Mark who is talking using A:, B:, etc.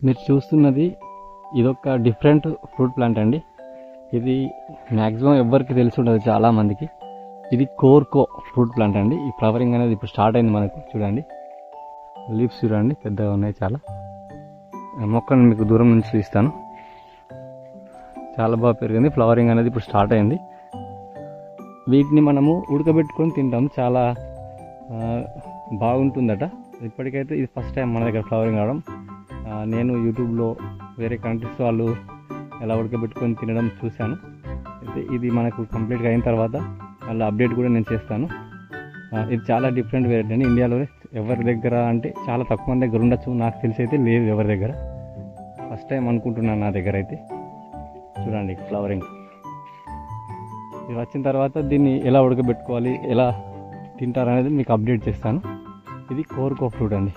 A: మీరు చూస్తున్నది ఇదొక డిఫరెంట్ ఫ్రూట్ ప్లాంట్ అండి. ఇది మ్యాక్సిమం ఎవరికి తెలిసి ఉండదు చాలామందికి. ఇది కోర్కో ఫ్రూట్ ప్లాంట్ అండి. ఈ ఫ్లవరింగ్ అనేది ఇప్పుడు స్టార్ట్ అయింది మనకు. చూడండి లీవ్స్ చూడండి పెద్దగా ఉన్నాయి చాలా. మొక్కను మీకు దూరం నుంచి చూపిస్తాను. చాలా బాగా పెరిగింది. ఫ్లవరింగ్ అనేది ఇప్పుడు స్టార్ట్ అయింది. వీటిని మనము ఉడకబెట్టుకొని తింటాం. చాలా బాగుంటుందట. ఇప్పటికైతే ఇది ఫస్ట్ టైం మన దగ్గర ఫ్లవరింగ్ రావడం. నేను యూట్యూబ్లో వేరే కంట్రీస్ వాళ్ళు ఎలా ఉడకబెట్టుకొని తినడం చూశాను. అయితే ఇది మనకు కంప్లీట్గా అయిన తర్వాత మళ్ళీ అప్డేట్ కూడా నేను చేస్తాను. ఇది చాలా డిఫరెంట్ వెరైటీ అండి. ఇండియాలో ఎవరి దగ్గర అంటే చాలా తక్కువ మంది దగ్గర ఉండొచ్చు. నాకు తెలిసి అయితే లేదు ఎవరి దగ్గర. ఫస్ట్ టైం అనుకుంటున్నాను నా దగ్గర అయితే. చూడండి ఫ్లవరింగ్. ఇది వచ్చిన తర్వాత దీన్ని ఎలా ఉడకబెట్టుకోవాలి, ఎలా తింటారనేది మీకు అప్డేట్ చేస్తాను. ఇది కోర్కో ఫ్రూట్ అండి.